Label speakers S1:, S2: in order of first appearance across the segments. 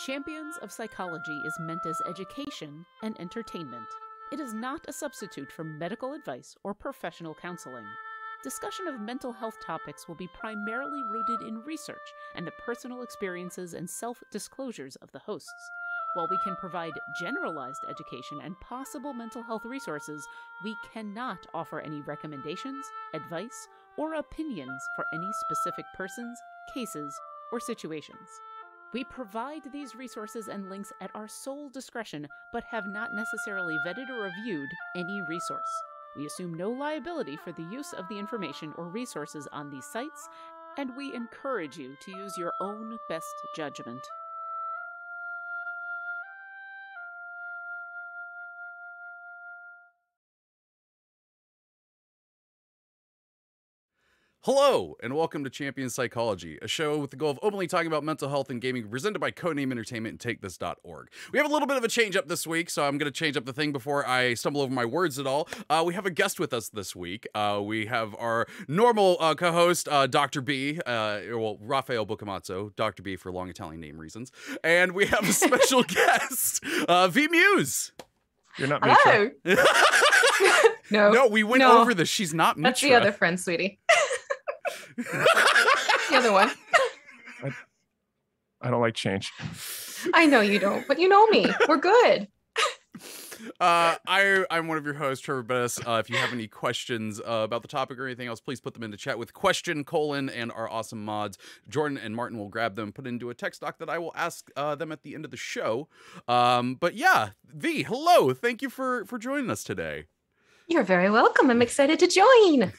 S1: Champions of Psychology is meant as education and entertainment. It is not a substitute for medical advice or professional counseling. Discussion of mental health topics will be primarily rooted in research and the personal experiences and self-disclosures of the hosts. While we can provide generalized education and possible mental health resources, we cannot offer any recommendations, advice, or opinions for any specific persons, cases, or situations. We provide these resources and links at our sole discretion, but have not necessarily vetted or reviewed any resource. We assume no liability for the use of the information or resources on these sites, and we encourage you to use your own best judgment.
S2: Hello, and welcome to Champion Psychology, a show with the goal of openly talking about mental health and gaming, presented by Codename Entertainment and TakeThis.org. We have a little bit of a change up this week, so I'm going to change up the thing before I stumble over my words at all. We have a guest with us this week. We have our normal co-host, Dr. B, Raffael Boccamazzo, Dr. B for long Italian name reasons. And we have a special guest, Vee Mus'e.
S3: You're not Mitra.
S2: No, we went over this. She's not Mitra.
S4: That's the other friend, sweetie. The other one.
S3: I don't like change.
S4: I know you don't, but you know me. We're good.
S2: I'm one of your hosts, Treavor Bettis. If you have any questions about the topic or anything else, please put them into chat with question: and our awesome mods, Jordan and Martin, will grab them, put it into a text doc that I will ask them at the end of the show. But yeah, Vee, hello. Thank you for joining us today.
S4: You're very welcome. I'm excited to join.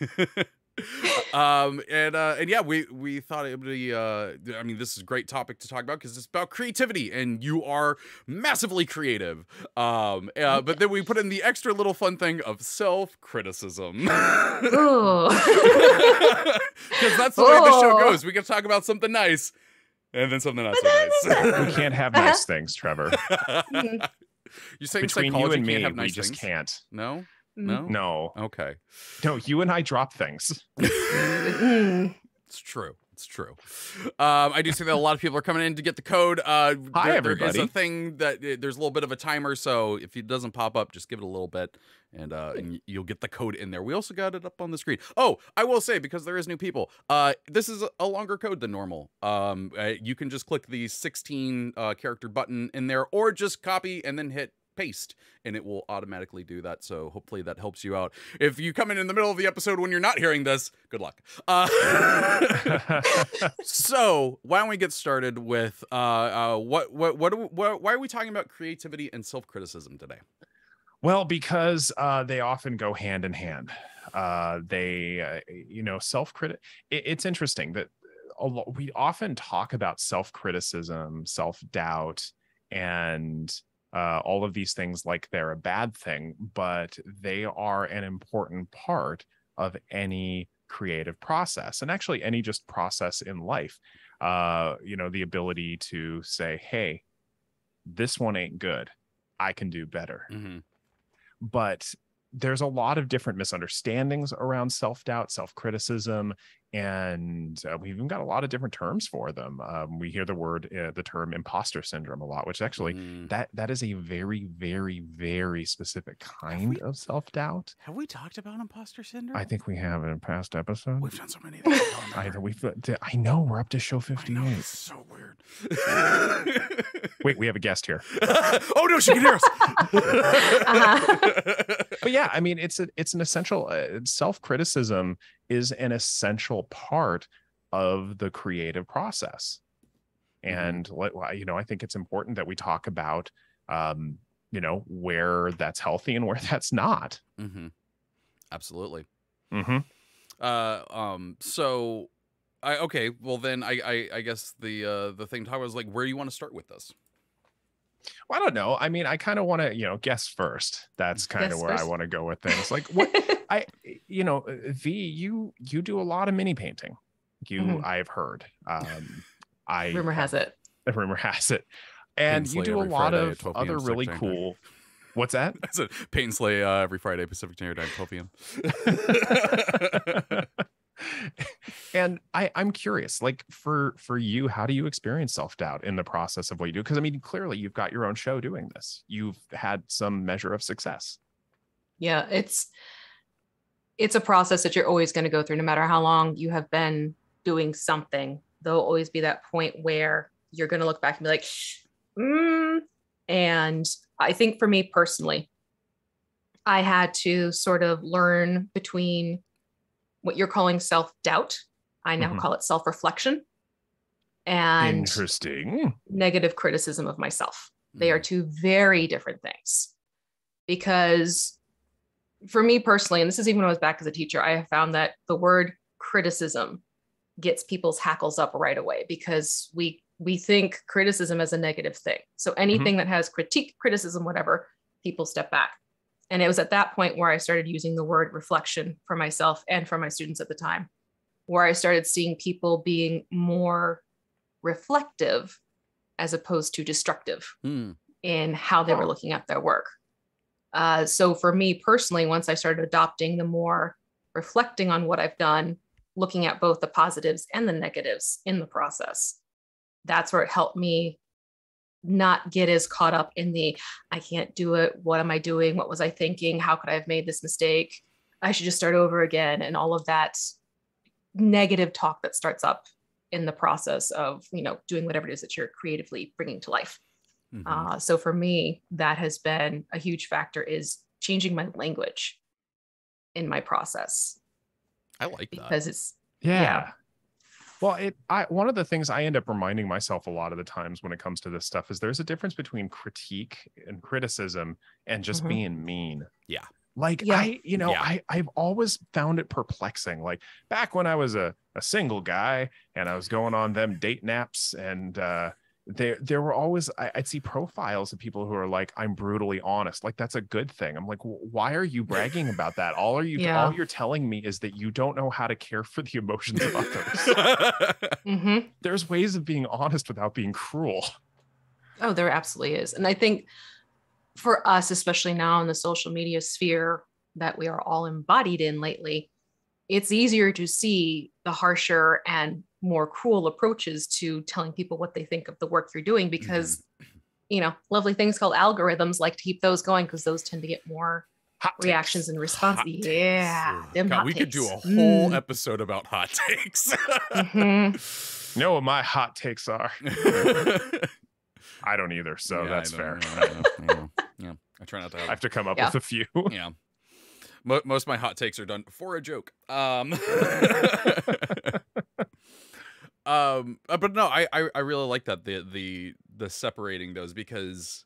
S2: And yeah, we thought it would be I mean, this is a great topic to talk about because it's about creativity, and you are massively creative. But then we put in the extra little fun thing of self-criticism. Because that's the way the show goes. We can talk about something nice and then something not so nice.
S3: We can't have nice things, Trevor.
S2: You're saying
S3: between
S2: psychology
S3: you and me,
S2: can't have nice
S3: we just
S2: things?
S3: can't.
S2: No? No?
S3: No.
S2: Okay.
S3: No, you and I drop things.
S2: It's true. It's true. I do see that a lot of people are coming in to get the code.
S3: Hi, everybody.
S2: There is a thing that there's a little bit of a timer, so if it doesn't pop up, just give it a little bit, and you'll get the code in there. We also got it up on the screen. Oh, I will say, because there is new people, this is a longer code than normal. You can just click the 16 character button in there, or just copy and then hit paste, and it will automatically do that. So hopefully that helps you out. If you come in the middle of the episode when you're not hearing this, good luck. So why don't we get started with why are we talking about creativity and self-criticism today?
S3: Well, because they often go hand in hand. Self-critic. It's interesting that we often talk about self-criticism, self-doubt, and all of these things like they're a bad thing, but they are an important part of any creative process, and actually any just process in life. The ability to say, hey, this one ain't good, I can do better. Mm-hmm. But there's a lot of different misunderstandings around self-doubt, self-criticism, and we've even got a lot of different terms for them. We hear the term imposter syndrome a lot, which actually that is a very, very, very specific kind of self-doubt.
S2: Have we talked about imposter syndrome?
S3: I think we have in past episodes.
S2: We've done so many things.
S3: I know we're up to show 58.
S2: It's so weird.
S3: Wait, we have a guest here.
S2: Oh no, she can hear us.
S3: But yeah, I mean, it's an essential self-criticism is an essential part of the creative process. And I think it's important that we talk about where that's healthy and where that's not.
S2: Mm-hmm. Absolutely.
S3: Mm-hmm.
S2: So well then I guess the thing to talk about is like, where do you want to start with this?
S3: Well, I don't know. I mean, I kind of want to, guess first. That's kind of where I want to go with things. Like what Vee, you do a lot of mini painting. I've heard.
S4: Rumor has it.
S3: And you do a lot of other really cool. What's that?
S2: I said paint and slay every Friday Pacific Standard Time, 12 p.m.
S3: And I'm curious, like for you, how do you experience self-doubt in the process of what you do? Because I mean, clearly you've got your own show doing this. You've had some measure of success.
S4: Yeah, it's a process that you're always going to go through, no matter how long you have been doing something. There'll always be that point where you're going to look back and be like, and I think for me personally, I had to sort of learn between what you're calling self-doubt. I now call it self-reflection, and
S3: interesting
S4: negative criticism of myself. They are two very different things, because for me personally, and this is even when I was back as a teacher, I have found that the word criticism gets people's hackles up right away, because we think criticism as a negative thing. So anything that has critique, criticism, whatever, people step back. And it was at that point where I started using the word reflection for myself and for my students at the time, where I started seeing people being more reflective as opposed to destructive in how they were looking at their work. So for me personally, once I started adopting the more reflecting on what I've done, looking at both the positives and the negatives in the process, that's where it helped me not get as caught up in the, I can't do it. What am I doing? What was I thinking? How could I have made this mistake? I should just start over again. And all of that negative talk that starts up in the process of, doing whatever it is that you're creatively bringing to life. So for me, that has been a huge factor, is changing my language in my process.
S2: I like that.
S4: Because it's,
S3: Well, one of the things I end up reminding myself a lot of the times when it comes to this stuff is there's a difference between critique and criticism and just being mean.
S2: Yeah.
S3: Like I've always found it perplexing. Like back when I was a single guy and I was going on them date naps, and there were always, I'd see profiles of people who are like, I'm brutally honest. Like that's a good thing. I'm like, why are you bragging about that? All you're telling me is that you don't know how to care for the emotions of others. There's ways of being honest without being cruel.
S4: Oh, there absolutely is. And I think for us, especially now in the social media sphere that we are all embodied in lately, it's easier to see the harsher and more cruel approaches to telling people what they think of the work you're doing, because, lovely things called algorithms like to keep those going, because those tend to get more hot reactions and responses.
S2: Yeah.
S4: God,
S2: we could do a whole episode about hot takes.
S3: You know what my hot takes are? I don't either, so that's fair.
S2: Yeah, I try not to
S3: I have to come up with a few.
S2: Yeah. Most of my hot takes are done for a joke. But no, I really like that, the separating those, because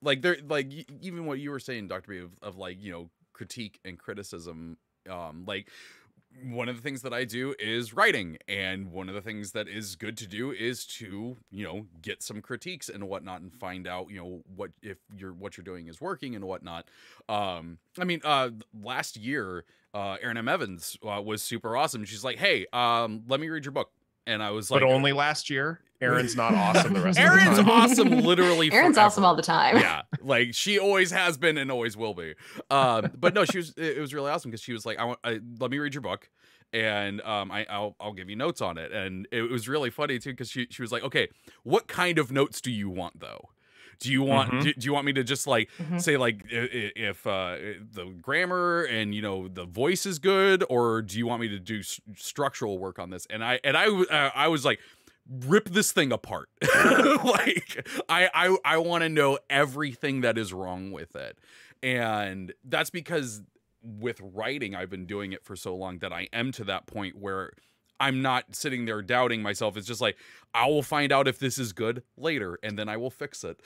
S2: like they're like, even what you were saying, Dr. B, of like, critique and criticism, like one of the things that I do is writing, and one of the things that is good to do is to, get some critiques and whatnot, and find out, what you're doing is working and whatnot. Last year, Erin M. Evans was super awesome. She's like, hey, let me read your book. And I was like,
S3: but only last year. Erin's not awesome the rest
S2: Erin's
S3: of the time.
S2: awesome literally
S4: Erin's
S2: forever.
S4: awesome all the time.
S2: Yeah, like she always has been and always will be. But no, it was really awesome, because she was like, let me read your book, and I'll give you notes on it. And it was really funny too, because she was like, okay, what kind of notes do you want though? Do you want do you want me to just like say like if the grammar and the voice is good, or do you want me to do structural work on this? And I was like, rip this thing apart. Like I want to know everything that is wrong with it. And that's because with writing, I've been doing it for so long that I am to that point where I'm not sitting there doubting myself. It's just like, I will find out if this is good later, and then I will fix it.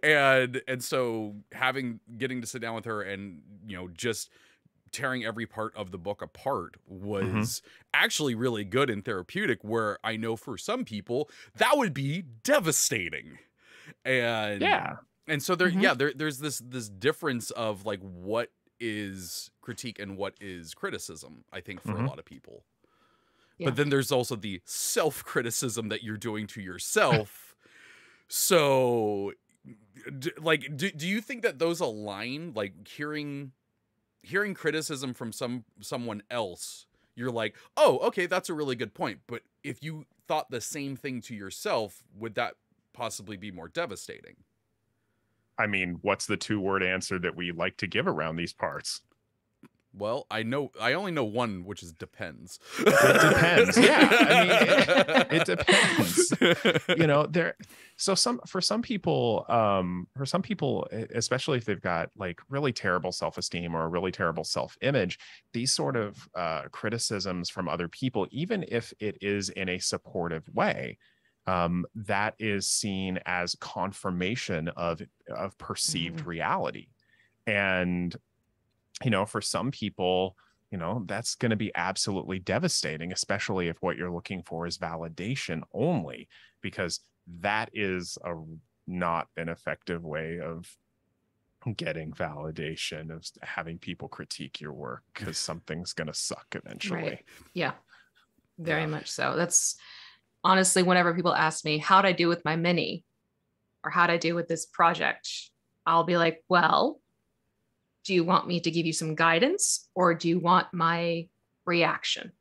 S2: and so getting to sit down with her and, just tearing every part of the book apart was actually really good and therapeutic, where I know for some people that would be devastating. And so there's this difference of like what is critique and what is criticism, I think, for a lot of people. Yeah. But then there's also the self-criticism that you're doing to yourself. So do you think that those align? Like hearing criticism from someone else you're like, oh, okay, that's a really good point. But if you thought the same thing to yourself, would that possibly be more devastating?
S3: I mean, what's the 2-word answer that we like to give around these parts?
S2: Well, I only know one, which is depends.
S3: It depends. Yeah. I mean, it depends. You know, for some people, especially if they've got like really terrible self-esteem or a really terrible self-image, these sort of criticisms from other people, even if it is in a supportive way, that is seen as confirmation of perceived reality. And you know, for some people, you know, that's going to be absolutely devastating, especially if what you're looking for is validation only, because that is not an effective way of getting validation, of having people critique your work, because something's going to suck eventually.
S4: Right. Yeah, very much so. That's honestly, whenever people ask me, how'd I do with my mini, or how'd I do with this project? I'll be like, well, do you want me to give you some guidance, or do you want my reaction?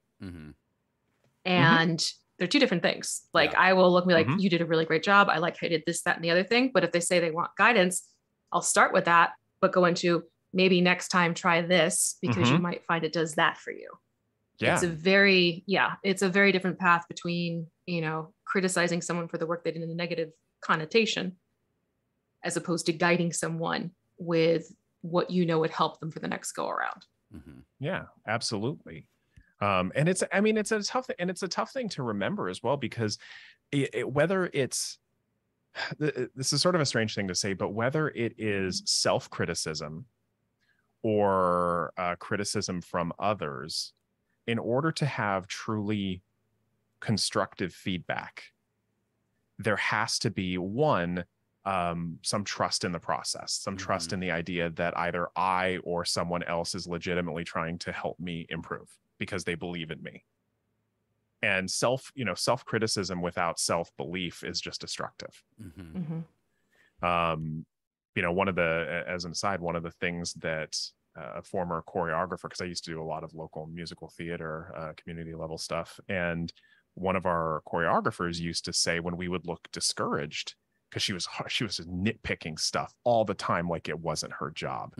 S4: And they're two different things. Like I will look and be like, you did a really great job. I like how you did this, that, and the other thing. But if they say they want guidance, I'll start with that, but go into maybe next time try this, because you might find it does that for you. Yeah. It's a very different path between, you know, criticizing someone for the work they did in a negative connotation, as opposed to guiding someone with what you know would help them for the next go around.
S3: Yeah, absolutely. And it's a tough thing to remember as well, because whether it's, this is sort of a strange thing to say, but whether it is self-criticism or criticism from others, in order to have truly constructive feedback, there has to be some trust in the process, some trust in the idea that either I or someone else is legitimately trying to help me improve because they believe in me. And self-criticism without self-belief is just destructive. You know, as an aside, one of the things that a former choreographer, because I used to do a lot of local musical theater, community level stuff, and one of our choreographers used to say when we would look discouraged, because she was nitpicking stuff all the time like it wasn't her job.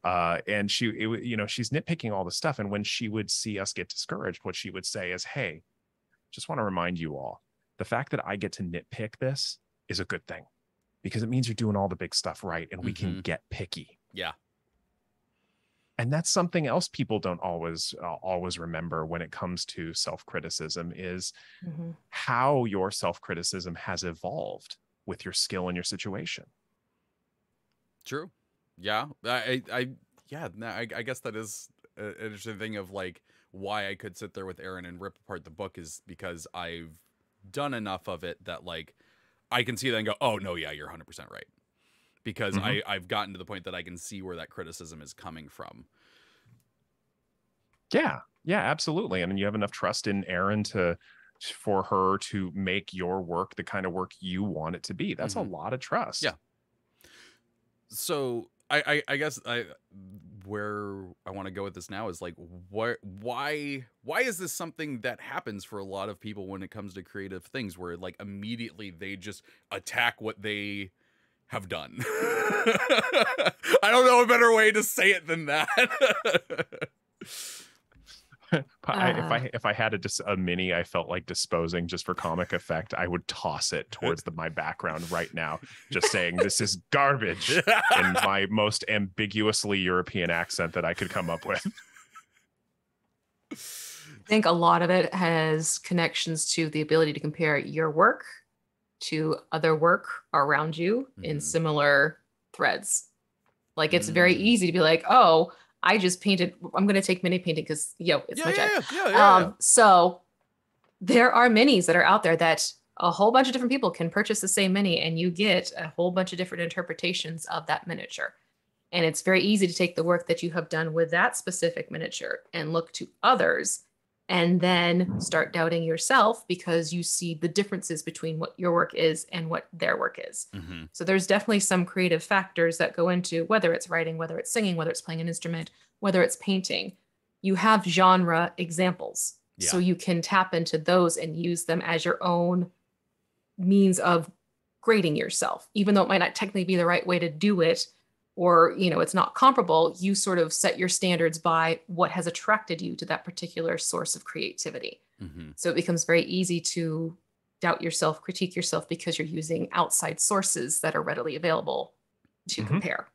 S3: And she's nitpicking all the stuff. And when she would see us get discouraged, what she would say is, hey, just want to remind you all, the fact that I get to nitpick this is a good thing, because it means you're doing all the big stuff right, and we can get picky.
S2: Yeah.
S3: And that's something else people don't always remember when it comes to self-criticism, is how your self-criticism has evolved with your skill and your situation.
S2: True. Yeah. I guess that is an interesting thing of like why I could sit there with Aaron and rip apart the book, is because I've done enough of it that like I can see that and go, oh no, yeah, you're 100% right. Because I've gotten to the point that I can see where that criticism is coming from. Yeah, absolutely. And you have enough trust in Aaron for her to make your work the kind of work you want it to be. That's a lot of trust. Yeah. So I guess where I want to go with this now is like, why is this something that happens for a lot of people when it comes to creative things, where like immediately they just attack what they have done? I don't know a better way to say it than that. If I had a mini I felt like disposing just for comic effect, I would toss it towards my background right now, just saying this is garbage in my most ambiguously European accent that I could come up with.
S4: I think a lot of it has connections to the ability to compare your work to other work around you in similar threads. Like it's very easy to be like, oh, I just painted, I'm going to take mini painting because, it's my job. So there are minis that are out there that a whole bunch of different people can purchase the same mini, and you get a whole bunch of different interpretations of that miniature. And it's very easy to take the work that you have done with that specific miniature and look to others, and then start doubting yourself because you see the differences between what your work is and what their work is. So there's definitely some creative factors that go into whether it's writing, whether it's singing, whether it's playing an instrument, whether it's painting. you have genre examples.
S2: Yeah.
S4: So you can tap into those and use them as your own means of grading yourself, even though it might not technically be the right way to do it, or, you know, it's not comparable. You sort of set your standards by what has attracted you to that particular source of creativity. So it becomes very easy to doubt yourself, critique yourself, because you're using outside sources that are readily available to compare.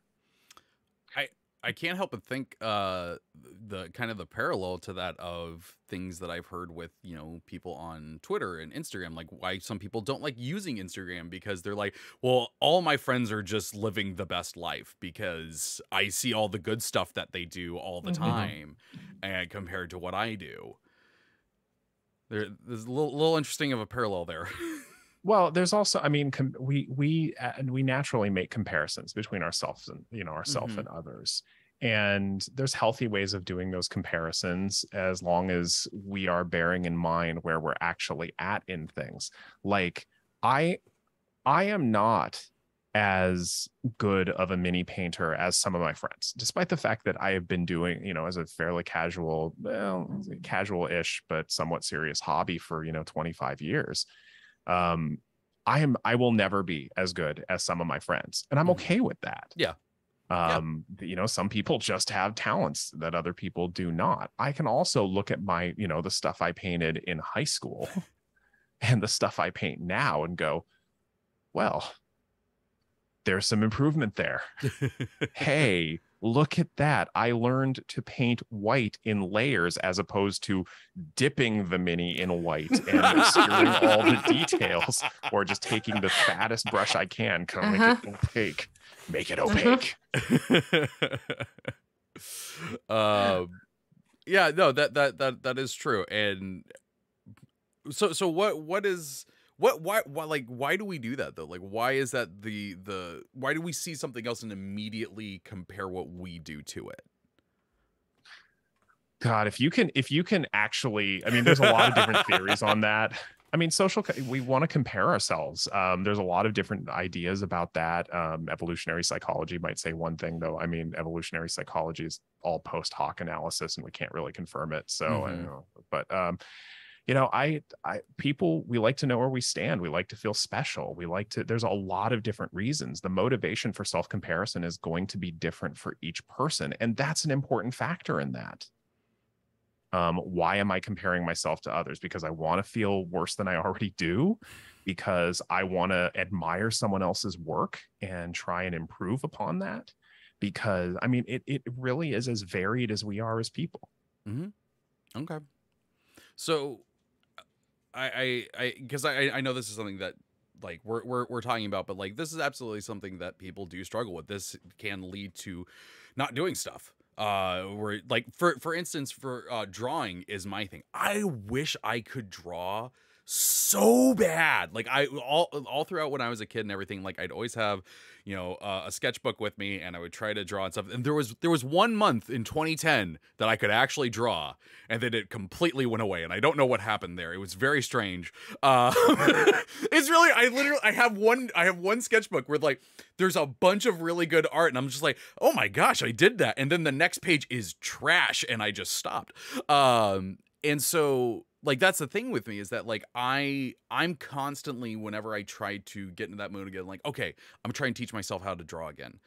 S2: I can't help but think the kind of the parallel to that of things that I've heard with, you know, people on Twitter and Instagram, like why some people don't like using Instagram, because they're like, well, all my friends are just living the best life because I see all the good stuff that they do all the time, and compared to what I do. There's a little interesting of a parallel there.
S3: Well, there's also, I mean, we naturally make comparisons between ourselves and, you know, ourselves and others. And there's healthy ways of doing those comparisons, as long as we are bearing in mind where we're actually at in things. Like I am not as good of a mini painter as some of my friends, despite the fact that I have been doing, you know, as a fairly casual, well, casual-ish, but somewhat serious hobby for, you know, 25 years. I will never be as good as some of my friends, and I'm okay with that.
S2: Yeah.
S3: You know, some people just have talents that other people do not. I can also look at my, you know, the stuff I painted in high school and the stuff I paint now and go, well, there's some improvement there. Hey, look at that. I learned to paint white in layers as opposed to dipping the mini in white and obscuring all the details, or just taking the fattest brush I can, kind of make it opaque. Make it opaque.
S2: Yeah, no, that is true. And so why do we do that though? Like, why is that why do we see something else and immediately compare what we do to it?
S3: God, if you can actually, I mean, there's a lot of different theories on that. I mean, we want to compare ourselves. There's a lot of different ideas about that. Evolutionary psychology might say one thing, though. I mean, evolutionary psychology is all post hoc analysis, and we can't really confirm it. So, I don't know. But you know, we like to know where we stand. We like to feel special. There's a lot of different reasons. The motivation for self-comparison is going to be different for each person, and that's an important factor in that. Why am I comparing myself to others? Because I want to feel worse than I already do, because I want to admire someone else's work and try and improve upon that. Because I mean, it really is as varied as we are as people.
S2: Okay. So because I know this is something that, like, we're talking about, but like, this is absolutely something that people do struggle with. This can lead to not doing stuff. Where, like, for instance, for drawing is my thing. I wish I could draw so bad. Like, all throughout when I was a kid and everything, like, I'd always have, you know, a sketchbook with me, and I would try to draw and stuff. And there was 1 month in 2010 that I could actually draw, and then it completely went away, and I don't know what happened there. It was very strange. It's really, I have one sketchbook where, like, there's a bunch of really good art, and I'm just like, oh my gosh, I did that. And then the next page is trash, and I just stopped. And so, like, that's the thing with me, is that, like, I'm constantly, whenever I try to get into that mood again, like, okay, I'm trying to teach myself how to draw again.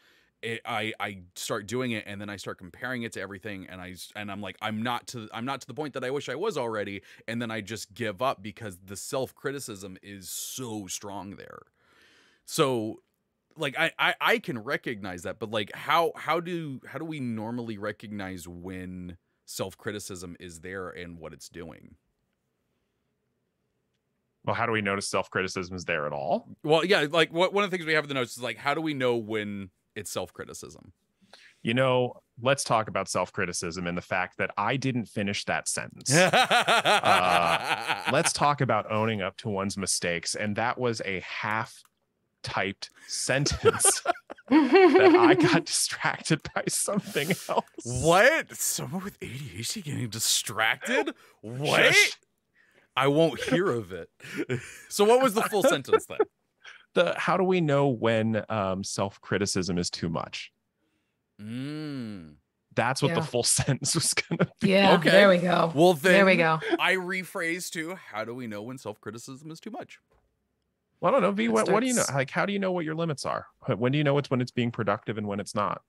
S2: I start doing it, and then I start comparing it to everything, and I'm like, I'm not to the point that I wish I was already, and then I just give up because the self-criticism is so strong there. So, like, I can recognize that, but, like, how do we normally recognize when self-criticism is there and what it's doing?
S3: Well, how do we notice self-criticism is there at all?
S2: Well, yeah, like, one of the things we have in the notes is, like, how do we know when it's self-criticism?
S3: You know, let's talk about self-criticism and the fact that I didn't finish that sentence. Let's talk about owning up to one's mistakes. And that was a half-typed sentence that I got distracted by something else.
S2: What? Someone with ADHD getting distracted? What?
S3: Shush.
S2: I won't hear of it. So what was the full sentence then?
S3: How do we know when self-criticism is too much? That's what the
S4: Yeah.
S3: full sentence was gonna be.
S4: Yeah.
S2: Okay.
S4: There we go.
S2: Well, then
S4: There we go.
S2: I rephrase to, how do we know when self-criticism is too much?
S3: Well, I don't know, V.
S4: It
S3: What do you know?
S4: starts-
S3: Like, how do you know what your limits are? When do you know when it's being productive and when it's not?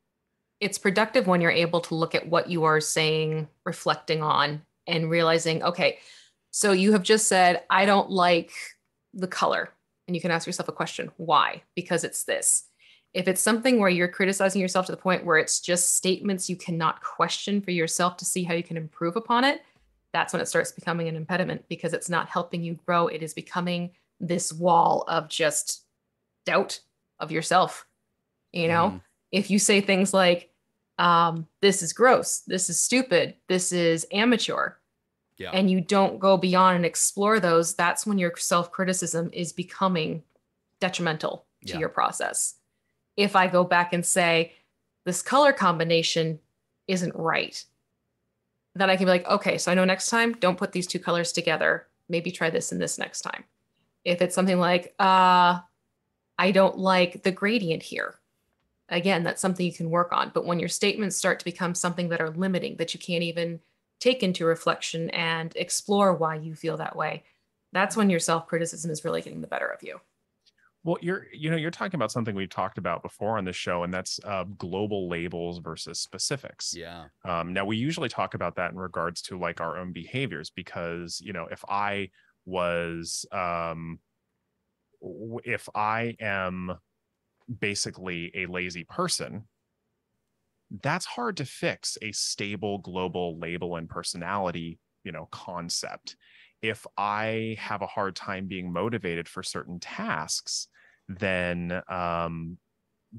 S4: It's productive when you're able to look at what you are saying, reflecting on, and realizing, okay, so you have just said, I don't like the color. And you can ask yourself a question, why? Because it's this. If it's something where you're criticizing yourself to the point where it's just statements you cannot question for yourself to see how you can improve upon it, that's when it starts becoming an impediment because it's not helping you grow. It is becoming this wall of just doubt of yourself. You know, if you say things like, this is gross, this is stupid, this is amateur, and you don't go beyond and explore those, that's when your self-criticism is becoming detrimental to your process. If I go back and say, this color combination isn't right, then I can be like, okay, so I know next time, don't put these two colors together. Maybe try this and this next time. If it's something like, I don't like the gradient here. Again, that's something you can work on. But when your statements start to become something that are limiting, that you can't even take into reflection and explore why you feel that way, that's when your self-criticism is really getting the better of you.
S3: Well, you're talking about something we've talked about before on the show, and that's global labels versus specifics.
S2: Yeah.
S3: Now we usually talk about that in regards to like our own behaviors, because, you know, if I am basically a lazy person, that's hard to fix a stable global label and personality, you know, concept. If I have a hard time being motivated for certain tasks, then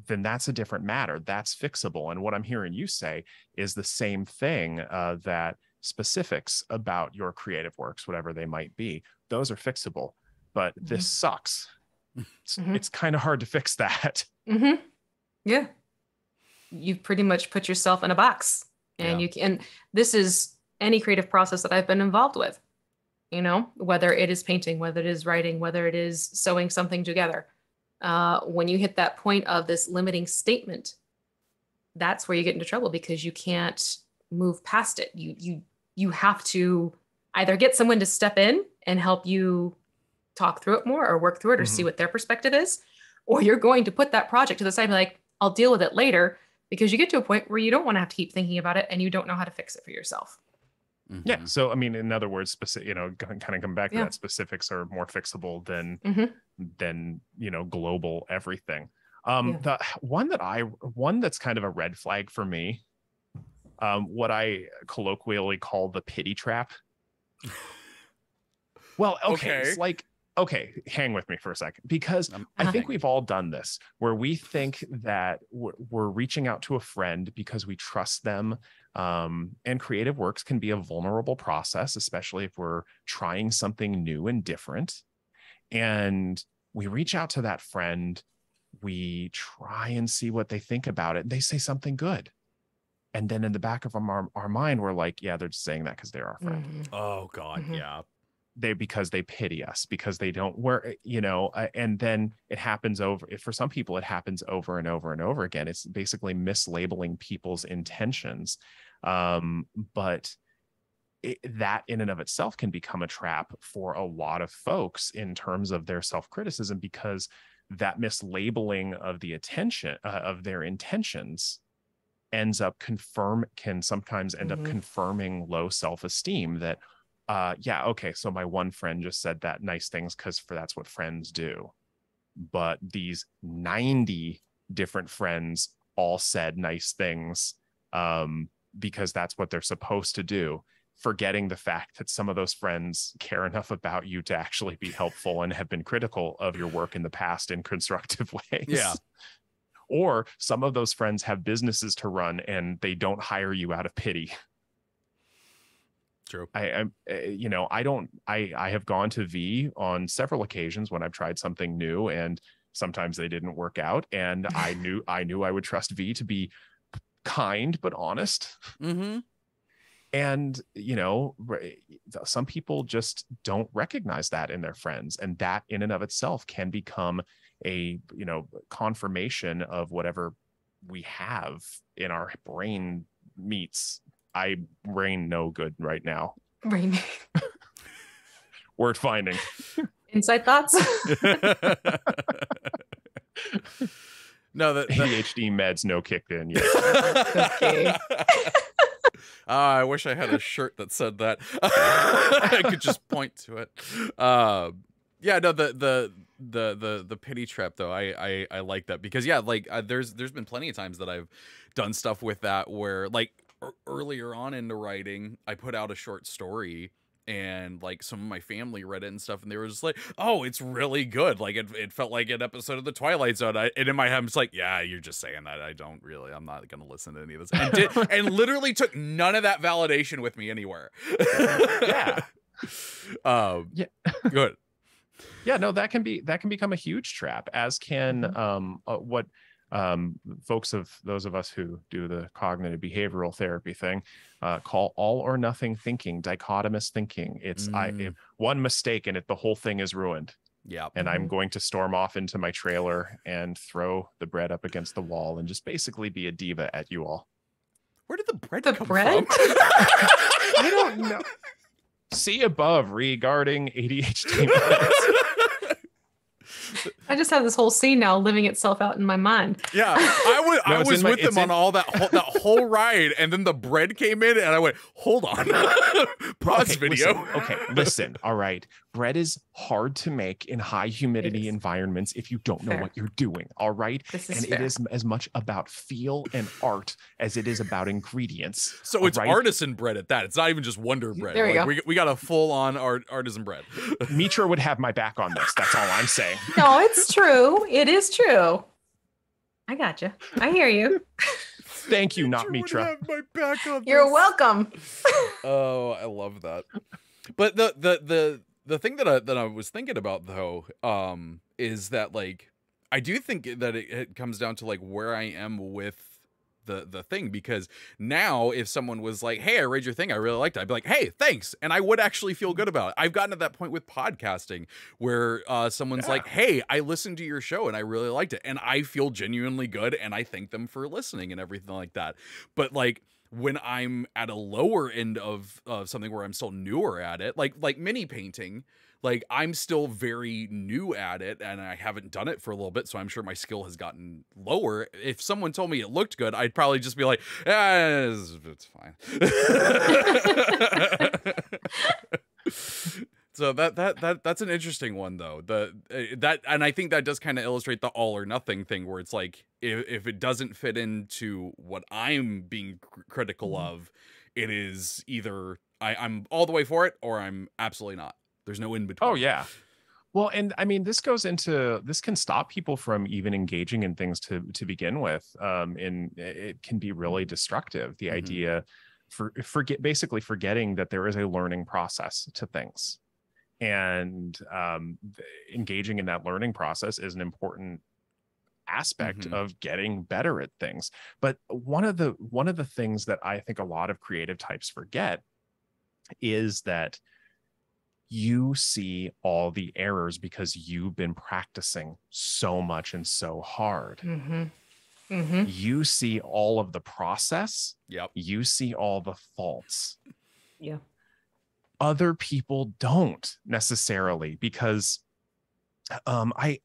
S3: that's a different matter. That's fixable. And what I'm hearing you say is the same thing, that specifics about your creative works, whatever they might be, those are fixable. But this sucks. It's kind of hard to fix that.
S4: Yeah. You've pretty much put yourself in a box, and you can, this is any creative process that I've been involved with, you know, whether it is painting, whether it is writing, whether it is sewing something together. When you hit that point of this limiting statement, that's where you get into trouble, because you can't move past it. You have to either get someone to step in and help you talk through it more, or work through it, or see what their perspective is, or you're going to put that project to the side and be like, I'll deal with it later, because you get to a point where you don't want to have to keep thinking about it and you don't know how to fix it for yourself.
S3: Yeah. So, I mean, in other words, you know, kind of come back to that, specifics are more fixable than, you know, global everything. The one that's kind of a red flag for me, what I colloquially call the pity trap. Well, okay. It's like, okay, hang with me for a second, because I think we've all done this, where we think that we're reaching out to a friend because we trust them. And creative works can be a vulnerable process, especially if we're trying something new and different. And we reach out to that friend, we try and see what they think about it, and they say something good. And then in the back of our mind, we're like, yeah, they're just saying that because they're our friend.
S2: Oh God. Yeah.
S3: Because they pity us, because they don't you know, and then it happens for some people, it happens over and over and over again. It's basically mislabeling people's intentions. But that in and of itself can become a trap for a lot of folks in terms of their self-criticism, because that mislabeling of the attention of their intentions can sometimes end up confirming low self-esteem, that okay, so my one friend just said that nice things because that's what friends do. But these 90 different friends all said nice things because that's what they're supposed to do, forgetting the fact that some of those friends care enough about you to actually be helpful and have been critical of your work in the past in constructive ways. Yeah. Or some of those friends have businesses to run and they don't hire you out of pity.
S2: True.
S3: I have gone to V on several occasions when I've tried something new, and sometimes they didn't work out. And I knew I would trust V to be kind but honest. And, you know, some people just don't recognize that in their friends. And that in and of itself can become a, you know, confirmation of whatever we have in our brain meets, I rain no good right now.
S4: Remy.
S3: Word finding.
S4: Inside thoughts.
S2: No, the
S3: ADHD meds no kicked in yet.
S4: Okay.
S2: I wish I had a shirt that said that. I could just point to it. Yeah, no, the pity trap though, I like that because yeah, like there's been plenty of times that I've done stuff with that where like earlier on into writing, I put out a short story and like some of my family read it and stuff, and they were just like, "Oh, it's really good." Like it felt like an episode of The Twilight Zone. And in my head, I'm just like, "Yeah, you're just saying that. I'm not gonna listen to any of this." And literally took none of that validation with me anywhere.
S3: Yeah.
S2: Yeah. Good.
S3: Yeah, no, that can become a huge trap, as can what those of us who do the cognitive behavioral therapy thing call all or nothing thinking, dichotomous thinking. It's one mistake and the whole thing is ruined.
S2: Yeah.
S3: And I'm going to storm off into my trailer and throw the bread up against the wall and just basically be a diva at you all.
S2: Where did the bread
S4: The
S2: come
S4: bread?
S2: from?
S3: I don't know. See above regarding ADHD meds.
S4: I just have this whole scene now living itself out in my mind.
S2: Yeah, I was with them on all that whole ride, and then the bread came in, and I went, "Hold on, pause video."
S3: Listen. All right, bread is hard to make in high humidity environments if you don't know what you're doing. All right, it is as much about feel and art as it is about ingredients.
S2: So it's artisan bread at that. It's not even just Wonder Bread.
S4: There we go.
S2: We got a full on artisan bread.
S3: Mitra would have my back on this. That's all I'm saying.
S4: No, it's true. It is true. I got you. I hear you.
S3: Thank you, not Mitra.
S2: Have my back on
S4: You're
S2: this.
S4: welcome.
S2: Oh, I love that. But the thing that I was thinking about though, is that like I do think that it comes down to like where I am with the thing, because now if someone was like, "Hey, I read your thing, I really liked it," I'd be like, "Hey, thanks," and I would actually feel good about it. I've gotten to that point with podcasting where someone's like, "Hey, I listened to your show and I really liked it," and I feel genuinely good and I thank them for listening and everything like that. But like when I'm at a lower end of something where I'm still newer at it, like mini painting, like I'm still very new at it and I haven't done it for a little bit, so I'm sure my skill has gotten lower. If someone told me it looked good, I'd probably just be like, it's fine. So that's an interesting one though. And I think that does kind of illustrate the all or nothing thing, where it's like if it doesn't fit into what I'm being critical of, it is either I'm all the way for it or I'm absolutely not. There's no in between.
S3: Oh yeah. Well, and I mean, this can stop people from even engaging in things to begin with. And it can be really destructive. The idea basically forgetting that there is a learning process to things. And engaging in that learning process is an important aspect of getting better at things. But one of the things that I think a lot of creative types forget is that you see all the errors because you've been practicing so much and so hard. You see all of the process.
S2: Yep.
S3: You see all the faults.
S4: Yeah.
S3: Other people don't necessarily, because I've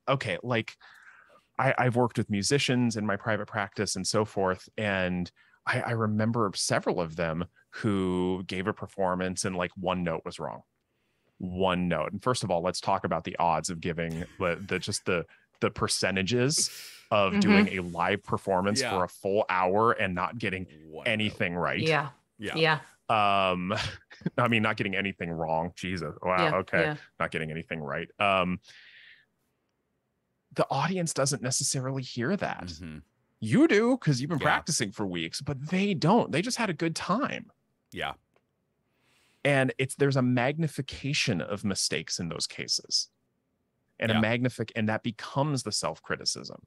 S3: worked with musicians in my private practice and so forth, and I remember several of them who gave a performance and like one note was wrong. One note. And first of all, let's talk about the odds of giving the percentages of doing a live performance for a full hour and not getting anything right.
S4: Yeah.
S3: I mean, not getting anything wrong. Jesus. Wow.
S4: Yeah,
S3: Okay.
S4: yeah.
S3: Not getting anything right. The audience doesn't necessarily hear that. You do, because you've been practicing for weeks, but they don't. They just had a good time.
S2: Yeah.
S3: And there's a magnification of mistakes in those cases. And and that becomes the self-criticism.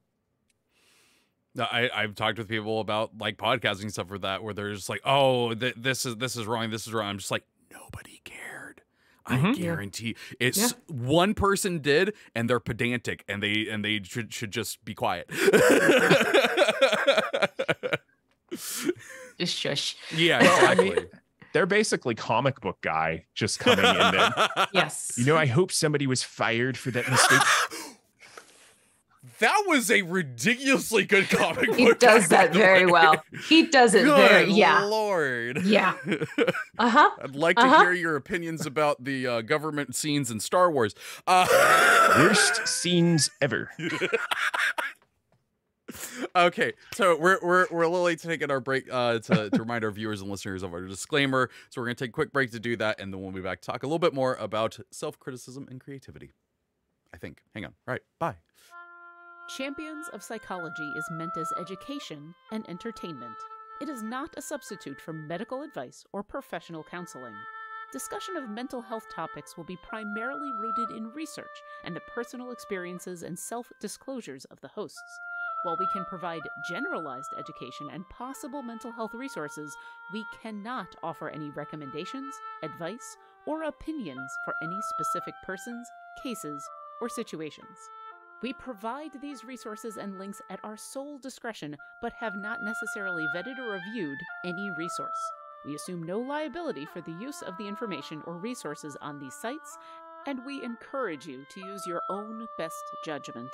S2: I've talked with people about like podcasting stuff for that, where they're just like, "Oh, this is wrong. This is wrong." I'm just like, nobody cared. I guarantee it's one person did, and they're pedantic, and they should just be quiet.
S4: Just shush.
S2: Yeah,
S3: Well, I
S2: exactly.
S3: mean, they're basically comic book guy just coming in there.
S4: Yes.
S3: You know, I hope somebody was fired for that mistake.
S2: That was a ridiculously good comic book.
S4: He does
S2: by
S4: that
S2: the
S4: very
S2: way.
S4: well. He does it
S2: Good
S4: very, yeah.
S2: Lord.
S4: Yeah. Uh-huh.
S2: I'd like to hear your opinions about the government scenes in Star Wars.
S3: Worst scenes ever.
S2: Okay, so we're a little late to taking our break to remind our viewers and listeners of our disclaimer. So we're gonna take a quick break to do that, and then we'll be back to talk a little bit more about self-criticism and creativity. I think. Hang on. All right. Bye.
S1: Champions of Psychology is meant as education and entertainment. It is not a substitute for medical advice or professional counseling. Discussion of mental health topics will be primarily rooted in research and the personal experiences and self-disclosures of the hosts. While we can provide generalized education and possible mental health resources, we cannot offer any recommendations, advice, or opinions for any specific persons, cases, or situations. We provide these resources and links at our sole discretion, but have not necessarily vetted or reviewed any resource. We assume no liability for the use of the information or resources on these sites, and we encourage you to use your own best judgment.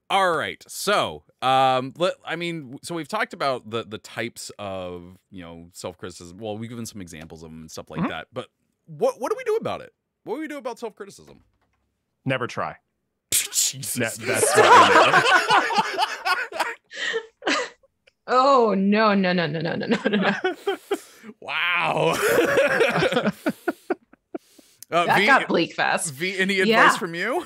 S2: All right. So, so we've talked about the types of, self-criticism. Well, we've given some examples of them and stuff like that. But what do we do about it? What do we do about self-criticism?
S3: Never try.
S2: Jesus.
S3: That's what
S4: Oh, no.
S2: Wow.
S4: That got bleak fast.
S2: V, any advice from you?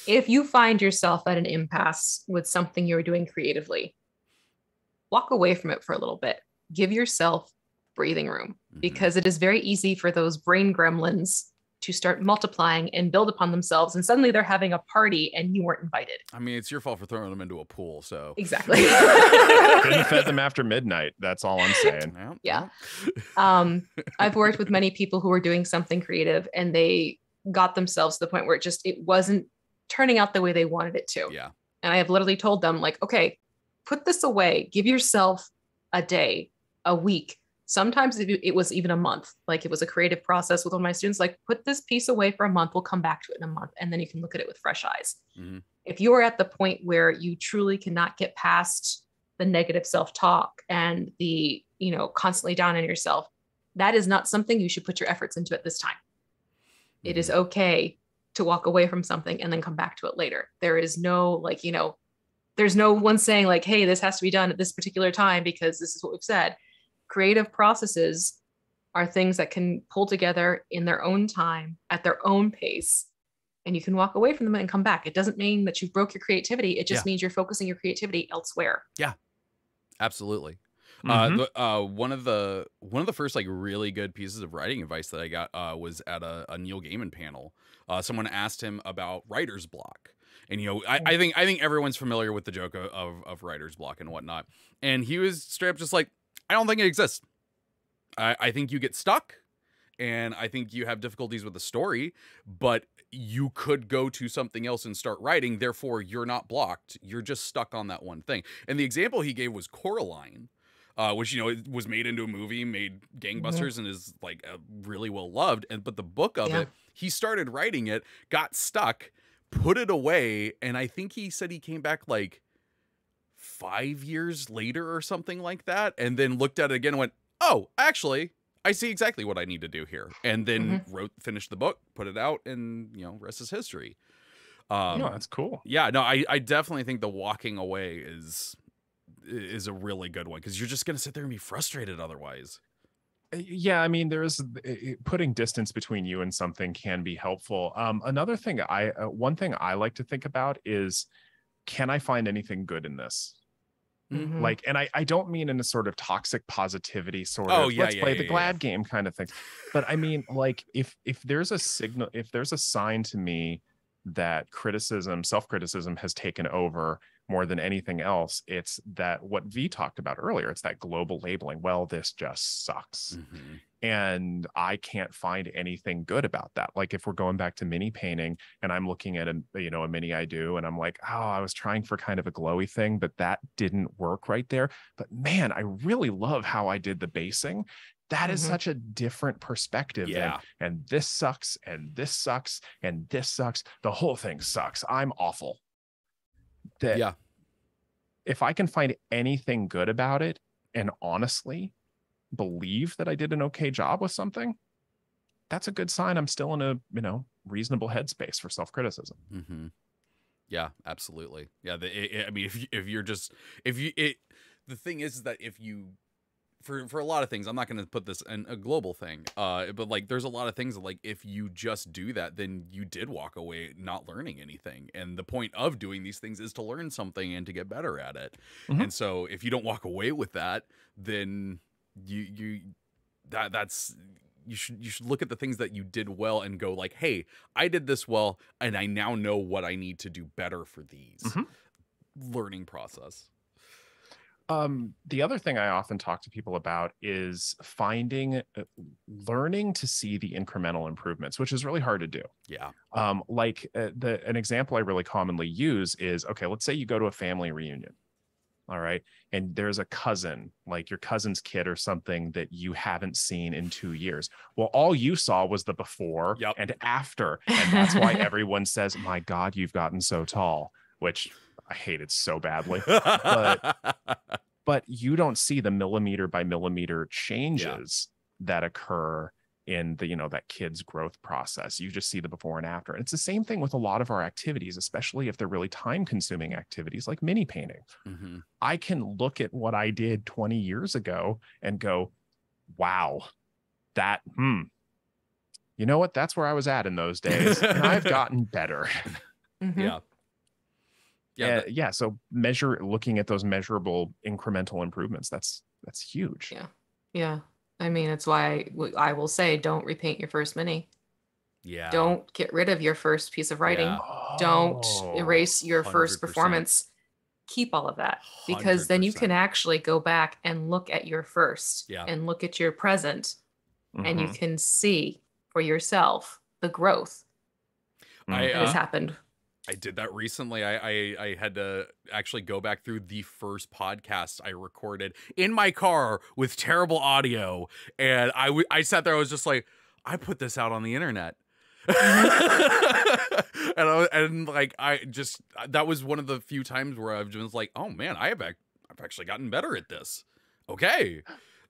S4: If you find yourself at an impasse with something you're doing creatively, walk away from it for a little bit. Give yourself breathing room, because it is very easy for those brain gremlins to start multiplying and build upon themselves. And suddenly they're having a party and you weren't invited.
S2: I mean, it's your fault for throwing them into a pool. So
S4: exactly.
S3: Couldn't have fed them after midnight. That's all I'm saying.
S4: Yeah. I've worked with many people who were doing something creative and they got themselves to the point where it wasn't turning out the way they wanted it to.
S2: Yeah.
S4: And I have literally told them, like, okay, put this away. Give yourself a day, a week. Sometimes it was even a month. Like, it was a creative process with one of my students, like, put this piece away for a month. We'll come back to it in a month. And then you can look at it with fresh eyes. Mm-hmm. If you are at the point where you truly cannot get past the negative self-talk and the, constantly down on yourself, that is not something you should put your efforts into at this time. Mm-hmm. It is okay to walk away from something and then come back to it later. There is no, there's no one saying like, hey, this has to be done at this particular time because this is what we've said. Creative processes are things that can pull together in their own time, at their own pace, and you can walk away from them and come back. It doesn't mean that you broke your creativity. It just means you're focusing your creativity elsewhere. Yeah,
S2: absolutely.
S3: Mm-hmm.
S2: One of the first really good pieces of writing advice that I got was at a Neil Gaiman panel. Someone asked him about writer's block. And, I think everyone's familiar with the joke of writer's block and whatnot. And he was straight up just like, I don't think it exists. I think you get stuck, and I think you have difficulties with the story, but you could go to something else and start writing. Therefore, you're not blocked. You're just stuck on that one thing. And the example he gave was Coraline, which, it was made into a movie, made gangbusters, and is really well loved. But the book of it, he started writing it, got stuck, put it away, and I think he said he came back 5 years later or something like that, and then looked at it again and went, oh, actually, I see exactly what I need to do here. And then finished the book, put it out, and, rest is history.
S3: That's cool.
S2: Yeah, no, I definitely think the walking away is a really good one, because you're just going to sit there and be frustrated otherwise.
S3: Yeah, I mean, putting distance between you and something can be helpful. Another thing one thing I like to think about is, can I find anything good in this? Mm-hmm. And I don't mean in a sort of toxic positivity sort of let's play the glad game kind of thing. But I mean, if there's a signal, if there's a sign to me that self-criticism has taken over more than anything else, it's that what V talked about earlier, it's that global labeling. Well, this just sucks. Mm-hmm. And I can't find anything good about that. Like if we're going back to mini painting and I'm looking at a mini I do, and I'm like, oh, I was trying for kind of a glowy thing, but that didn't work right there. But man, I really love how I did the basing. That is such a different perspective.
S2: Yeah.
S3: And this sucks, and this sucks, and this sucks. The whole thing sucks. I'm awful.
S2: Yeah.
S3: If I can find anything good about it, and honestly believe that I did an okay job with something, that's a good sign I'm still in a reasonable headspace for self-criticism.
S2: Mm-hmm. Yeah, absolutely. Yeah, I mean, the thing is that if you, for a lot of things, I'm not going to put this in a global thing, but like there's a lot of things that like if you just do that, then you did walk away not learning anything. And the point of doing these things is to learn something and to get better at it. And so if you don't walk away with that, then you should look at the things that you did well and go like, hey, I did this well, and I now know what I need to do better for these. Learning process.
S3: The other thing I often talk to people about is learning to see the incremental improvements, which is really hard to do.
S2: Yeah.
S3: An example I really commonly use is, okay, let's say you go to a family reunion. All right. And there's a cousin, like your cousin's kid or something that you haven't seen in 2 years. Well, all you saw was the before and after. And that's why everyone says, my God, you've gotten so tall, which I hate it so badly. But you don't see the millimeter by millimeter changes that occur in the, that kid's growth process. You just see the before and after. And it's the same thing with a lot of our activities, especially if they're really time consuming activities like mini painting. I can look at what I did 20 years ago and go, wow, that, you know what? That's where I was at in those days. And I've gotten better. So looking at those measurable incremental improvements, that's huge.
S4: Yeah. I mean, it's why I will say, don't repaint your first mini.
S2: Yeah.
S4: Don't get rid of your first piece of writing. Don't erase your first performance. Keep all of that, because then you can actually go back and look at your first and look at your present, and you can see for yourself the growth that has happened.
S2: I did that recently. I had to actually go back through the first podcast I recorded in my car with terrible audio. And I sat there, I was just like, I put this out on the internet. That was one of the few times where I've just like, oh man, I've actually gotten better at this. Okay.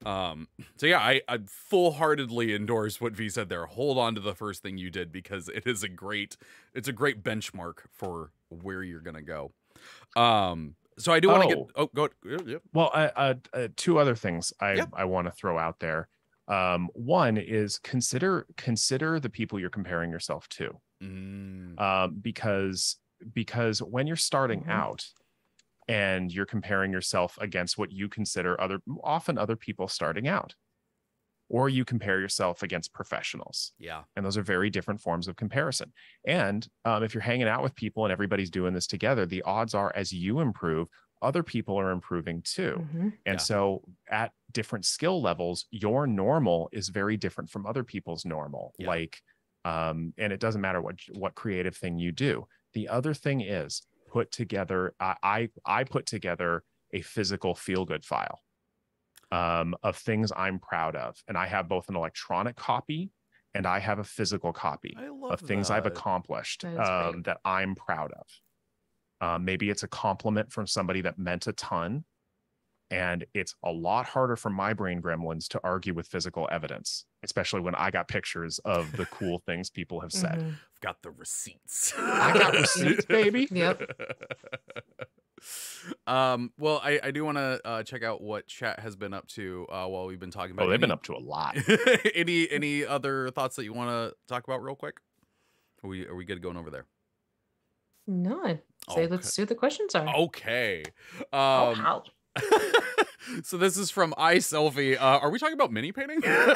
S2: So yeah, I full-heartedly endorse what V said there. Hold on to the first thing you did, because it's a great benchmark for where you're gonna go. So I do want to get go. Yep.
S3: Well, two other things I want to throw out there. One is consider the people you're comparing yourself to. Because when you're starting out and you're comparing yourself against what you consider often other people starting out, or you compare yourself against professionals. Yeah. And those are very different forms of comparison. And if you're hanging out with people and everybody's doing this together, the odds are as you improve, other people are improving too. And so at different skill levels, your normal is very different from other people's normal. And it doesn't matter what creative thing you do. The other thing is I put together a physical feel-good file of things I'm proud of. And I have both an electronic copy and I have a physical copy of things I've accomplished that I'm proud of. Maybe it's a compliment from somebody that meant a ton. And it's a lot harder for my brain gremlins to argue with physical evidence, especially when I got pictures of the cool things people have said.
S2: I've got the receipts.
S3: I got receipts, baby.
S4: Yep.
S2: Well, I do want to check out what chat has been up to while we've been talking about.
S3: Oh, they've been up to a lot.
S2: Any other thoughts that you want to talk about real quick? Are we good going over there?
S4: No. Let's see what the questions are.
S2: Okay. So this is from iSelfie. Are we talking about mini painting? A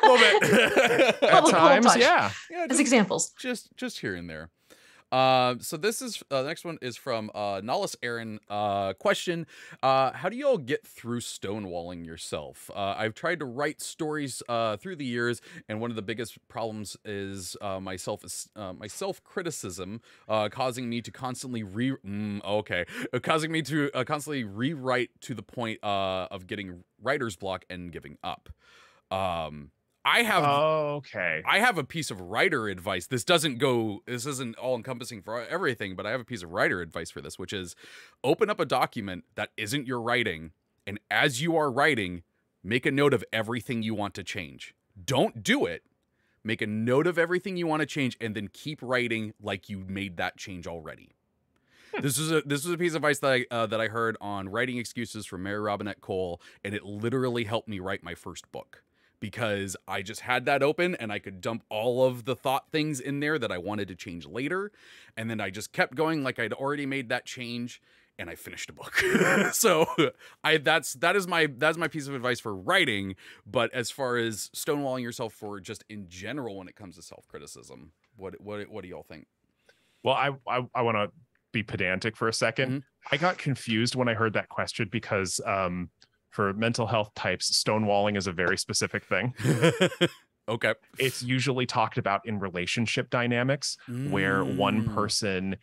S2: little bit.
S3: At times, yeah.
S4: As examples.
S2: Just here and there. So this is the next one is from Nollis Aaron. Question: how do you all get through stonewalling yourself? I've tried to write stories through the years, and one of the biggest problems is my self criticism, causing me to constantly constantly rewrite to the point of getting writer's block and giving up. I have a piece of writer advice. This isn't all encompassing for everything, but I have a piece of writer advice for this, which is open up a document that isn't your writing. And as you are writing, make a note of everything you want to change. Don't do it. Make a note of everything you want to change and then keep writing like you made that change already. This was a piece of advice that I heard on Writing Excuses from Mary Robinette Cole, and it literally helped me write my first book. Because I just had that open and I could dump all of the thought things in there that I wanted to change later. And then I just kept going like I'd already made that change and I finished a book. So that is my piece of advice for writing. But as far as stonewalling yourself for just in general when it comes to self-criticism, what do y'all think?
S3: Well, I want to be pedantic for a second.
S2: Mm-hmm.
S3: I got confused when I heard that question because for mental health types, stonewalling is a very specific thing.
S2: Okay.
S3: It's usually talked about in relationship dynamics where one person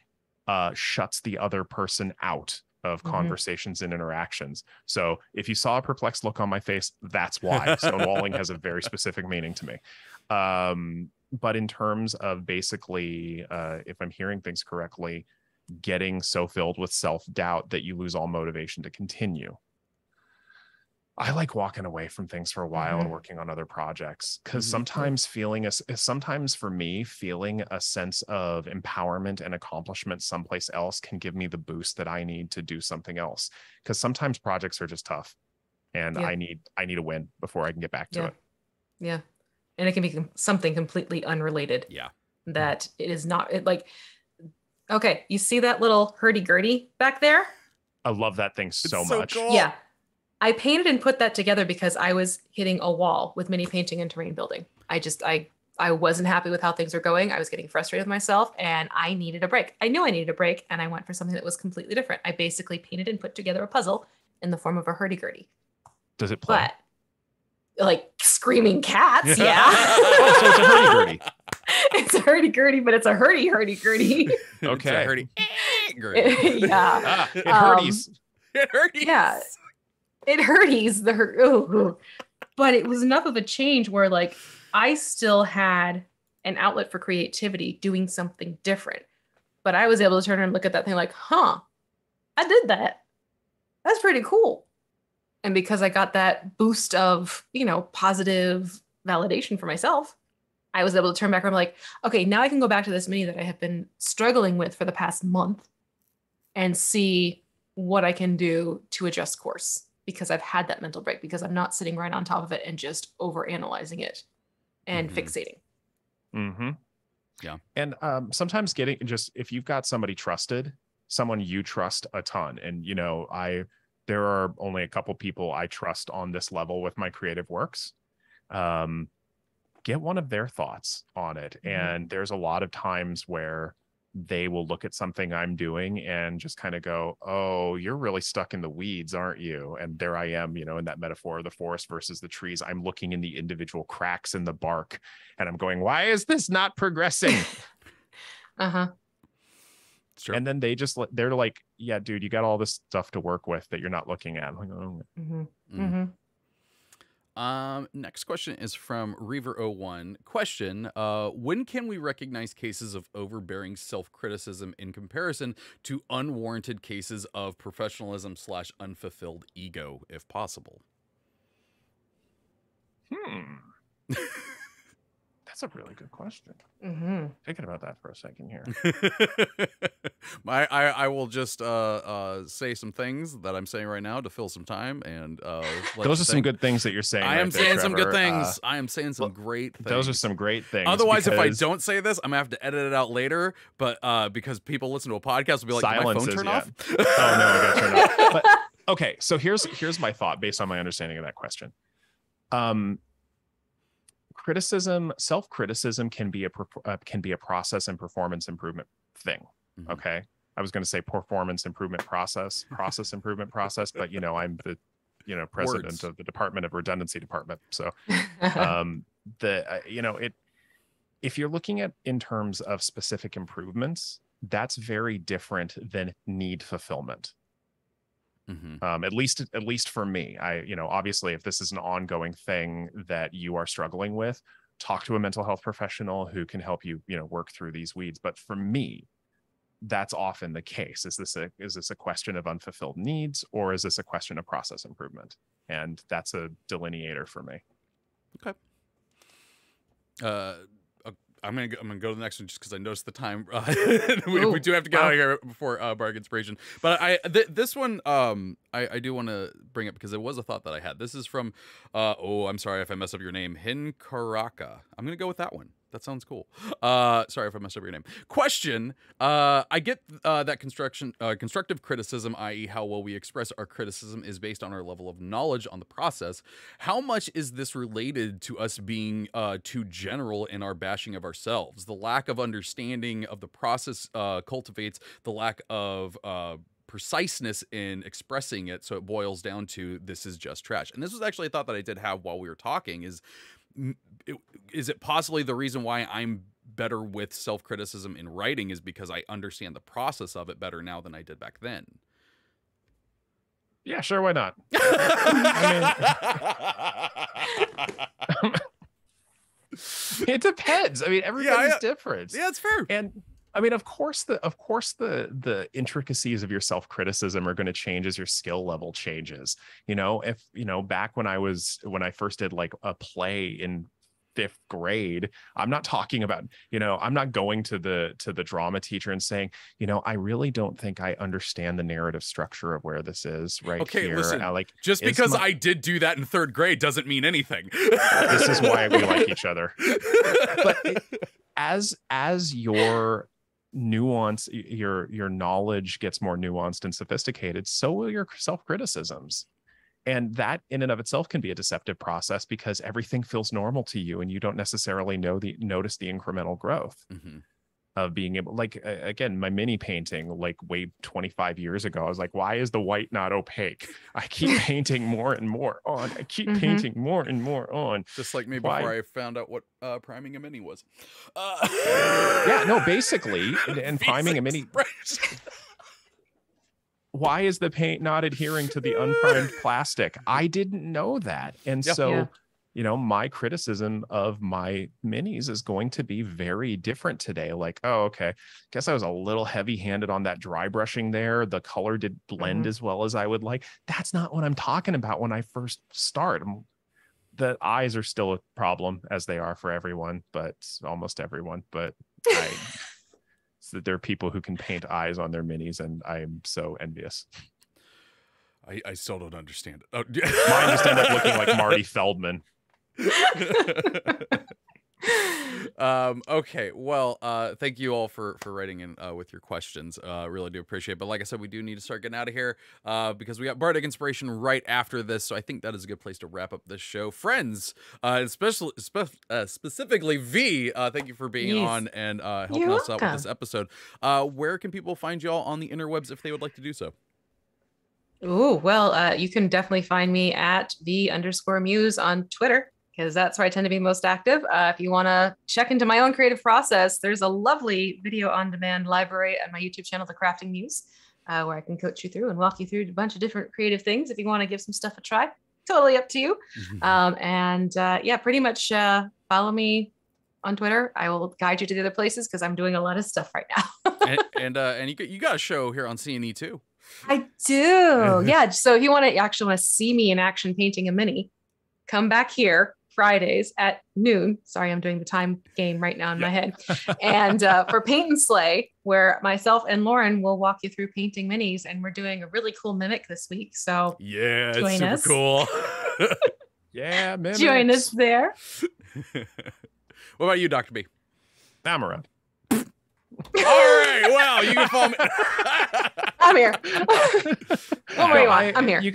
S3: shuts the other person out of conversations and interactions. So if you saw a perplexed look on my face, that's why. Stonewalling has a very specific meaning to me. But in terms of basically, if I'm hearing things correctly, getting so filled with self-doubt that you lose all motivation to continue. I like walking away from things for a while and working on other projects because sometimes sometimes for me, feeling a sense of empowerment and accomplishment someplace else can give me the boost that I need to do something else. Because sometimes projects are just tough and I need a win before I can get back to it.
S4: Yeah. And it can be something completely unrelated.
S2: Yeah.
S4: That it is not okay, you see that little hurdy-gurdy back there?
S3: I love that thing so much.
S2: Cool.
S4: Yeah. I painted and put that together because I was hitting a wall with mini painting and terrain building. I wasn't happy with how things were going. I was getting frustrated with myself and I needed a break. I knew I needed a break and I went for something that was completely different. I basically painted and put together a puzzle in the form of a hurdy-gurdy.
S3: Does it play?
S4: But like screaming cats, yeah.
S3: Oh, so it's a hurdy-gurdy.
S4: It's a hurdy-gurdy, but it's a hurdy-gurdy.
S3: Okay.
S2: Hurdy-gurdy.
S4: Yeah.
S3: It hurties.
S2: It hurties.
S4: Yeah. It hurties but it was enough of a change where like I still had an outlet for creativity doing something different, but I was able to turn and look at that thing like, I did that. That's pretty cool. And because I got that boost of, positive validation for myself, I was able to turn back around like, okay, now I can go back to this mini that I have been struggling with for the past month and see what I can do to adjust course. Because I've had that mental break, because I'm not sitting right on top of it and just over analyzing it and fixating.
S2: Yeah.
S3: And sometimes if you've got somebody trusted, someone you trust a ton, and there are only a couple people I trust on this level with my creative works. Get one of their thoughts on it. And there's a lot of times where they will look at something I'm doing and just kind of go, oh, you're really stuck in the weeds, aren't you? And there I am, in that metaphor of the forest versus the trees. I'm looking in the individual cracks in the bark and I'm going, why is this not progressing?
S2: Sure.
S3: And then they're like, yeah, dude, you got all this stuff to work with that you're not looking at. I'm like,
S2: Next question is from Reaver01. Question, when can we recognize cases of overbearing self-criticism in comparison to unwarranted cases of professionalism / unfulfilled ego, if possible?
S3: That's a really good question. Thinking about that for a second here.
S2: I will just say some things that I'm saying right now to fill some time, and
S3: those are some good things that you're saying.
S2: I am saying some good things. I am saying some great things.
S3: Those are some great things.
S2: Otherwise, if I don't say this, I'm gonna have to edit it out later. But because people listen to a podcast, will be like, "Did my phone turn off?"
S3: Oh no, I got to turn off. But, okay, so here's my thought based on my understanding of that question. Self-criticism can be a process and performance improvement thing. Okay. I was going to say performance improvement process improvement process, but I'm the, president of the Department of Redundancy Department. So, if you're looking at in terms of specific improvements, that's very different than need fulfillment. At least for me, obviously if this is an ongoing thing that you are struggling with, talk to a mental health professional who can help you, work through these weeds. But for me, that's often the case. Is this a question of unfulfilled needs, or is this a question of process improvement? And that's a delineator for me.
S2: Okay. I'm gonna go to the next one just because I noticed the time. We do have to get out of here before Bardic Inspiration. But this one I do want to bring up because it was a thought that I had. This is from I'm sorry if I mess up your name, Hinkaraka. I'm gonna go with that one. That sounds cool. Sorry if I messed up your name. Question. I get that constructive criticism, i.e. how well we express our criticism, is based on our level of knowledge on the process. How much is this related to us being too general in our bashing of ourselves? The lack of understanding of the process cultivates the lack of preciseness in expressing it, so it boils down to this is just trash. And this was actually a thought that I did have while we were talking, is it possibly the reason why I'm better with self-criticism in writing is because I understand the process of it better now than I did back then?
S3: Yeah, sure, why not? It depends. Everybody's different.
S2: Yeah, it's fair.
S3: And of course the intricacies of your self-criticism are going to change as your skill level changes. If back when I first did like a play in 5th grade, I'm not talking about, I'm not going to the drama teacher and saying, I really don't think I understand the narrative structure of where this is right here.
S2: Listen, just because I did do that in 3rd grade doesn't mean anything.
S3: This is why we like each other. But as your nuance, your knowledge gets more nuanced and sophisticated, so will your self-criticisms. And that in and of itself can be a deceptive process because everything feels normal to you and you don't necessarily notice the incremental growth of being able, like, again, my mini painting, like way 25 years ago, I was like, why is the white not opaque? I keep painting more and more on. I keep painting more and more on.
S2: Just like me before I found out what priming a mini was.
S3: Yeah, no, basically, and priming a mini. Why is the paint not adhering to the unprimed plastic? I didn't know that. And my criticism of my minis is going to be very different today. Like, oh, okay, guess I was a little heavy-handed on that dry brushing there. The color did blend as well as I would like. That's not what I'm talking about when I first start. The eyes are still a problem, as they are for everyone, but almost everyone. But so there are people who can paint eyes on their minis, and I'm so envious.
S2: I still don't understand it.
S3: Mine just end up looking like Marty Feldman.
S2: Okay, well, thank you all for writing in with your questions. Really do appreciate it. But like I said, we do need to start getting out of here because we got Bardic Inspiration right after this. So I think that is a good place to wrap up this show. Friends, specifically V, thank you for being on and helping us out with this episode. Where can people find y'all on the interwebs if they would like to do so?
S4: Oh, well, you can definitely find me at _Muse on Twitter, because that's where I tend to be most active. If you want to check into my own creative process, there's a lovely video on demand library on my YouTube channel, The Crafting Muse, where I can coach you through and walk you through a bunch of different creative things. If you want to give some stuff a try, totally up to you. Pretty much follow me on Twitter. I will guide you to the other places because I'm doing a lot of stuff right now.
S2: and you got a show here on CNE too.
S4: I do. Yeah. So if you want to see me in action painting a mini, come back here Fridays at noon. Sorry, I'm doing the time game right now in my head. And for Paint and Slay, where myself and Lauren will walk you through painting minis, and we're doing a really cool mimic this week. So
S2: yeah, it's super cool.
S3: Yeah, mimics.
S4: Join us there.
S2: What about you, Dr. B?
S3: I'm around.
S2: All right. Well, you can follow me.
S4: I'm here. What do you want? I'm here.
S3: You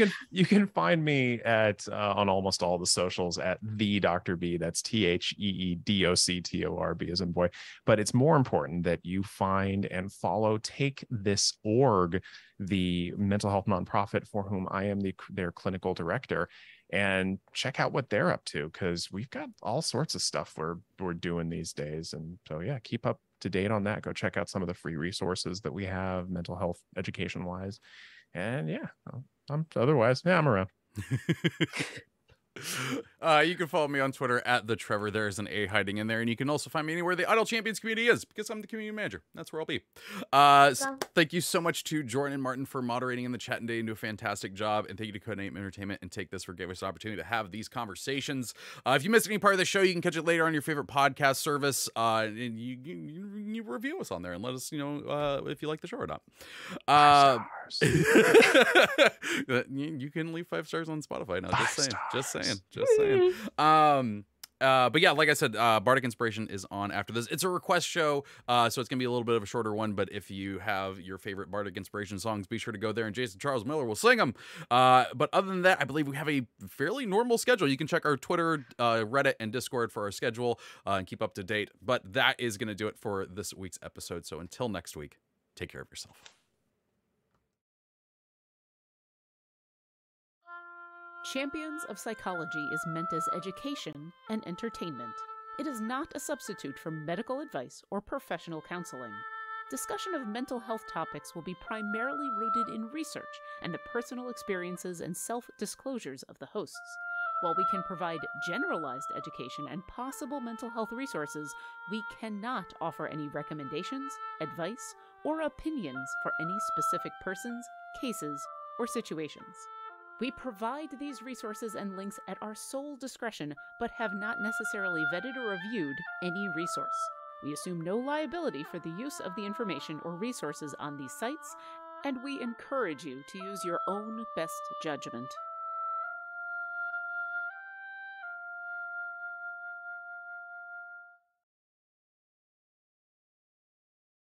S3: can find me at on almost all the socials at the Dr. B. That's TheeDoctorB as in boy. But it's more important that you find and follow Take This Org, the mental health nonprofit for whom I am their clinical director, and check out what they're up to, because we've got all sorts of stuff we're doing these days. And so yeah, keep up to date on that. Go check out some of the free resources that we have mental health education wise. And yeah, I'm around.
S2: You can follow me on Twitter at the Treavor. There's an A hiding in there, and you can also find me anywhere the Idle Champions community is, because I'm the community manager. That's where I'll be. Thank you so much to Jordan and Martin for moderating in the chat today and do a fantastic job. And thank you to Codename Entertainment and Take This for giving us an opportunity to have these conversations. If you missed any part of the show, you can catch it later on your favorite podcast service. And you review us on there and let us know if you like the show or not.
S3: 5 stars.
S2: You can leave 5 stars on Spotify now.
S3: 5
S2: Just saying.
S3: stars.
S2: But yeah, like I said, Bardic Inspiration is on after this. It's a request show, so it's gonna be a little bit of a shorter one. But if you have your favorite Bardic Inspiration songs, be sure to go there, and Jason Charles Miller will sing them. But other than that, I believe we have a fairly normal schedule. You can check our Twitter, Reddit, and Discord for our schedule and keep up to date. But that is gonna do it for this week's episode. So until next week, take care of yourself.
S1: Champions of Psychology is meant as education and entertainment. It is not a substitute for medical advice or professional counseling. Discussion of mental health topics will be primarily rooted in research and the personal experiences and self-disclosures of the hosts. While we can provide generalized education and possible mental health resources, we cannot offer any recommendations, advice, or opinions for any specific persons, cases, or situations. We provide these resources and links at our sole discretion, but have not necessarily vetted or reviewed any resource. We assume no liability for the use of the information or resources on these sites, and we encourage you to use your own best judgment.